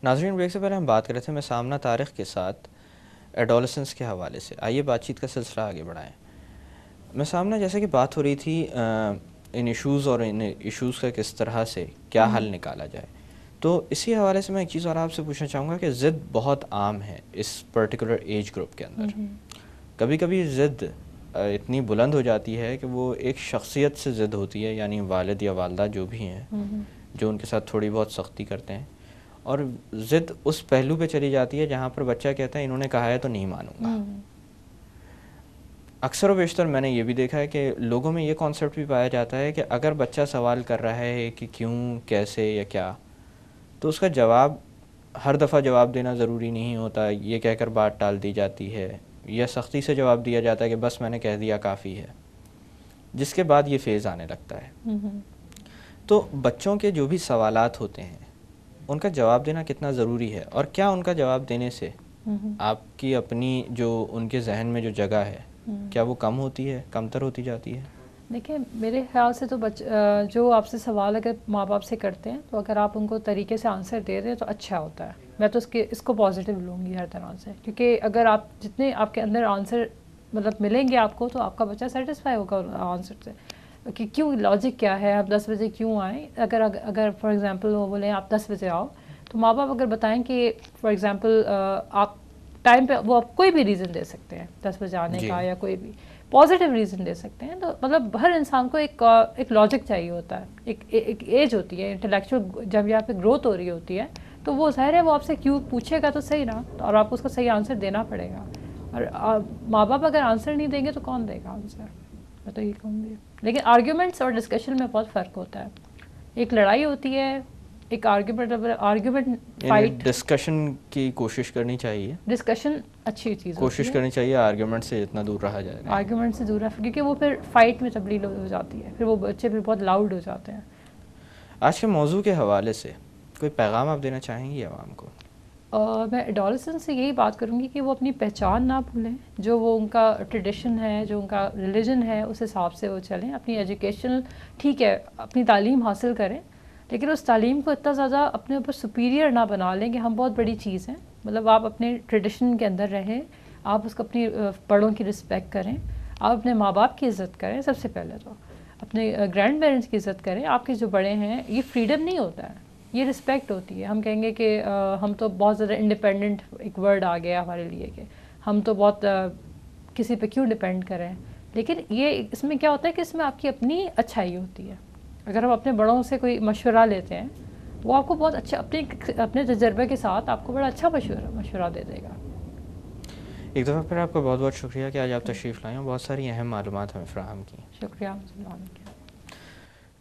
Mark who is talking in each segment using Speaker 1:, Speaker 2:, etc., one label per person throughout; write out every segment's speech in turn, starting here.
Speaker 1: ناظرین، بریک سے پہلے ہم بات کر رہے تھے میں سامنا طارق کے ساتھ ایڈولسنس کے حوالے سے. آئیے بات چیت کا سلسلہ آگے بڑھائیں. میں سامنا جیسے کہ بات ہو رہی تھی ان ایشوز اور ان ایشوز کا کس طرح سے کیا حل نکالا جائے، تو اسی حوالے سے میں ایک چیز اور آپ سے پوچھنا چاہوں گا کہ ضد بہت عام ہے اس پرٹیکولر ایج گروپ کے اندر. کبھی کبھی ضد اتنی بلند ہو جاتی ہے کہ وہ ایک شخصیت سے ضد ہوتی ہے، یعنی والد یا والدہ جو بھی ہیں جو ان کے ساتھ تھوڑی بہت سختی کرتے ہیں، اور ضد اس پہلو پہ چلی جاتی ہے جہاں پر بچہ کہتا ہے انہوں نے کہا ہے تو نہیں مانوں گا. اکثر و بیشتر میں نے یہ بھی دیکھا ہے کہ لوگوں میں یہ کانسیپٹ بھی پایا جاتا ہے کہ اگر بچہ سوال کر رہا ہے کہ کیوں، کیسے یا کیا، تو اس کا جواب ہر دفعہ جواب دینا ضروری نہیں ہوتا. یہ کہہ کر بات ٹال دی جاتی ہے یا سختی سے جواب دیا جاتا ہے کہ بس میں نے کہہ دیا کافی ہے، جس کے بعد یہ فیز آنے لگتا ہے. تو بچوں کے جو بھی سوالات ہوتے ہیں ان کا جواب دینا کتنا ضروری ہے، اور کیا ان کا جواب دینے سے آپ کی اپنی جو ان کے ذہن میں جو جگہ ہے کیا وہ کم ہوتی ہے، کم تر ہوتی جاتی ہے؟
Speaker 2: دیکھیں، میرے خیال سے تو جو آپ سے سوال اگر ماں باپ سے کرتے ہیں تو اگر آپ ان کو طریقے سے آنسر دے دیں تو اچھا ہوتا ہے. میں تو اس کو پازیٹیو لوں گی ہر طرح سے، کیونکہ اگر آپ جتنے آپ کے اندر آنسر ملیں گے آپ کو تو آپ کا بچہ سیٹسفائی ہوگا آنسر سے کہ کیوں، لاجک کیا ہے، آپ 10 بجے کیوں آئیں. اگر فار ایگزامپل وہ بولیں آپ 10 بجے آؤ، تو ماں باپ اگر بتائیں کہ فار ایگزامپل آپ ٹائم پہ، وہ آپ کوئی بھی ریزن دے سکتے ہیں 10 بجے آنے کا یا کوئی بھی پازیٹیو ریزن دے سکتے ہیں. تو مطلب ہر انسان کو ایک لاجک چاہیے ہوتا ہے، ایک ایج ہوتی ہے انٹلیکچوئل، جب یہاں پہ گروتھ ہو رہی ہوتی ہے تو وہ ظاہر ہے وہ آپ سے کیوں پوچھے گا تو صحیح نا، اور آپ کو اس کا صحیح آنسر دینا پڑے گا. اور ماں باپ اگر آنسر نہیں دیں گے تو کون دے گا آنسر؟ میں تو یہ کہوں گی. لیکن آرگیومنٹس اور ڈسکشن میں بہت فرق ہوتا ہے. ایک لڑائی ہوتی ہے، ایک آرگیومنٹ فائٹ.
Speaker 1: ڈسکشن کی کوشش کرنی چاہیے،
Speaker 2: ڈسکشن اچھی چیز ہوتی
Speaker 1: کوشش
Speaker 2: ہے،
Speaker 1: کرنی چاہیے آرگیومنٹ سے جتنا دور رہا جائے گا.
Speaker 2: آرگیومنٹ سے دور ہے، کیونکہ وہ پھر فائٹ میں تبدیل ہو جاتی ہے، پھر وہ بچے پھر بہت لاؤڈ ہو جاتے ہیں.
Speaker 1: آج کے موضوع کے حوالے سے کوئی پیغام آپ دینا چاہیں گی عوام کو؟
Speaker 2: میں ایڈولسنس سے یہی بات کروں گی کہ وہ اپنی پہچان نہ بھولیں، جو وہ ان کا ٹریڈیشن ہے، جو ان کا ریلیجن ہے، اس حساب سے وہ چلیں. اپنی ایجوکیشن ٹھیک ہے، اپنی تعلیم حاصل کریں، لیکن اس تعلیم کو اتنا زیادہ اپنے اوپر سپیریئر نہ بنا لیں کہ ہم بہت بڑی چیز ہیں. مطلب آپ اپنے ٹریڈیشن کے اندر رہیں، آپ اس کو اپنی بڑوں کی رسپیکٹ کریں، آپ اپنے ماں باپ کی عزت کریں. سب سے پہلے تو اپنے گرینڈ پیرنٹس کی عزت کریں. آپ کے جو بڑے ہیں، یہ فریڈم نہیں ہوتا ہے، یہ رسپیکٹ ہوتی ہے. ہم کہیں گے کہ ہم تو بہت زیادہ انڈیپینڈنٹ، ایک ورڈ آ گیا ہمارے لیے کہ ہم تو بہت کسی پہ کیوں ڈپینڈ کریں. لیکن یہ اس میں کیا ہوتا ہے کہ اس میں آپ کی اپنی اچھائی ہوتی ہے. اگر ہم اپنے بڑوں سے کوئی مشورہ لیتے ہیں، وہ آپ کو بہت اچھا اپنے تجربے کے ساتھ آپ کو بڑا اچھا مشورہ دے دے گا.
Speaker 1: ایک دفعہ پھر آپ کا بہت بہت شکریہ کہ آج آپ تشریف لائیں اور بہت ساری اہم معلومات ہمیں فراہم کی.
Speaker 2: شکریہ.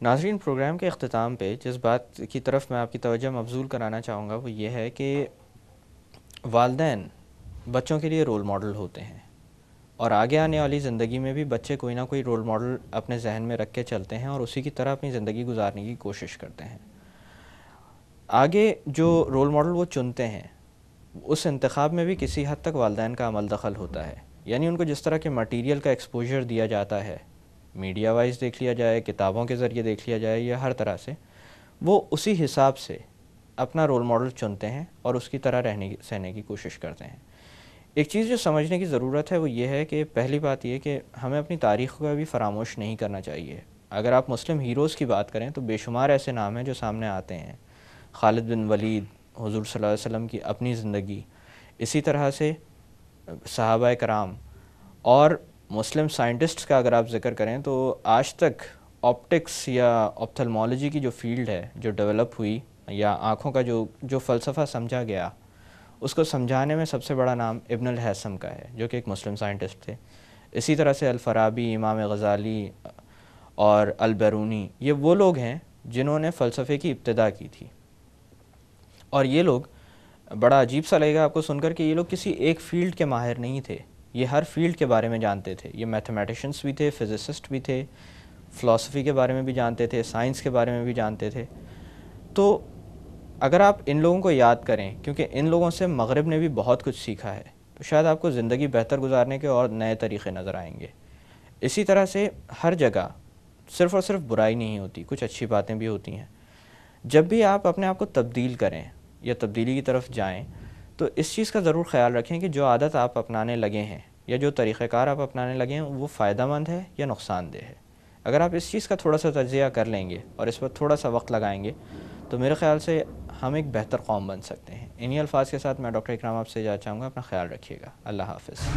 Speaker 1: ناظرین، پروگرام کے اختتام پہ جس بات کی طرف میں آپ کی توجہ مبذول کرانا چاہوں گا وہ یہ ہے کہ والدین بچوں کے لیے رول ماڈل ہوتے ہیں، اور آگے آنے والی زندگی میں بھی بچے کوئی نہ کوئی رول ماڈل اپنے ذہن میں رکھ کے چلتے ہیں اور اسی کی طرح اپنی زندگی گزارنے کی کوشش کرتے ہیں. آگے جو رول ماڈل وہ چنتے ہیں اس انتخاب میں بھی کسی حد تک والدین کا عمل دخل ہوتا ہے. یعنی ان کو جس طرح کے مٹیریل کا ایکسپوجر دیا جاتا ہے، میڈیا وائز دیکھ لیا جائے، کتابوں کے ذریعے دیکھ لیا جائے، یا ہر طرح سے وہ اسی حساب سے اپنا رول ماڈل چنتے ہیں اور اس کی طرح سہنے کی کوشش کرتے ہیں. ایک چیز جو سمجھنے کی ضرورت ہے وہ یہ ہے کہ پہلی بات یہ کہ ہمیں اپنی تاریخ کو بھی فراموش نہیں کرنا چاہیے. اگر آپ مسلم ہیروز کی بات کریں تو بے شمار ایسے نام ہیں جو سامنے آتے ہیں. خالد بن ولید، حضور صلی اللہ علیہ وسلم کی اپنی زندگی، اسی طرح سے صحابہ کرام، اور مسلم سائنٹسٹ کا اگر آپ ذکر کریں تو آج تک آپٹکس یا آپتھلمالوجی کی جو فیلڈ ہے جو ڈیولپ ہوئی، یا آنکھوں کا جو فلسفہ سمجھا گیا، اس کو سمجھانے میں سب سے بڑا نام ابن الہیثم کا ہے جو کہ ایک مسلم سائنٹسٹ تھے. اسی طرح سے الفارابی، امام غزالی اور البیرونی، یہ وہ لوگ ہیں جنہوں نے فلسفے کی ابتدا کی تھی. اور یہ لوگ، بڑا عجیب سا لگے گا آپ کو سن کر کہ یہ لوگ کسی ایک فیلڈ کے ماہر نہیں تھے، یہ ہر فیلڈ کے بارے میں جانتے تھے. یہ میتھمیٹیشنس بھی تھے، فزسسٹ بھی تھے، فلسفی کے بارے میں بھی جانتے تھے، سائنس کے بارے میں بھی جانتے تھے. تو اگر آپ ان لوگوں کو یاد کریں، کیونکہ ان لوگوں سے مغرب نے بھی بہت کچھ سیکھا ہے، تو شاید آپ کو زندگی بہتر گزارنے کے اور نئے طریقے نظر آئیں گے. اسی طرح سے ہر جگہ صرف اور صرف برائی نہیں ہوتی، کچھ اچھی باتیں بھی ہوتی ہیں. جب بھی آپ اپنے آپ کو تبدیل کریں یا تبدیلی کی طرف جائیں تو اس چیز کا ضرور خیال رکھیں کہ جو عادت آپ اپنانے لگے ہیں یا جو طریقہ کار آپ اپنانے لگے ہیں وہ فائدہ مند ہے یا نقصان دہ ہے. اگر آپ اس چیز کا تھوڑا سا تجزیہ کر لیں گے اور اس پر تھوڑا سا وقت لگائیں گے تو میرے خیال سے ہم ایک بہتر قوم بن سکتے ہیں. انہی الفاظ کے ساتھ میں ڈاکٹر اکرام آپ سے اجازت چاہوں گا. اپنا خیال رکھیے گا. اللہ حافظ.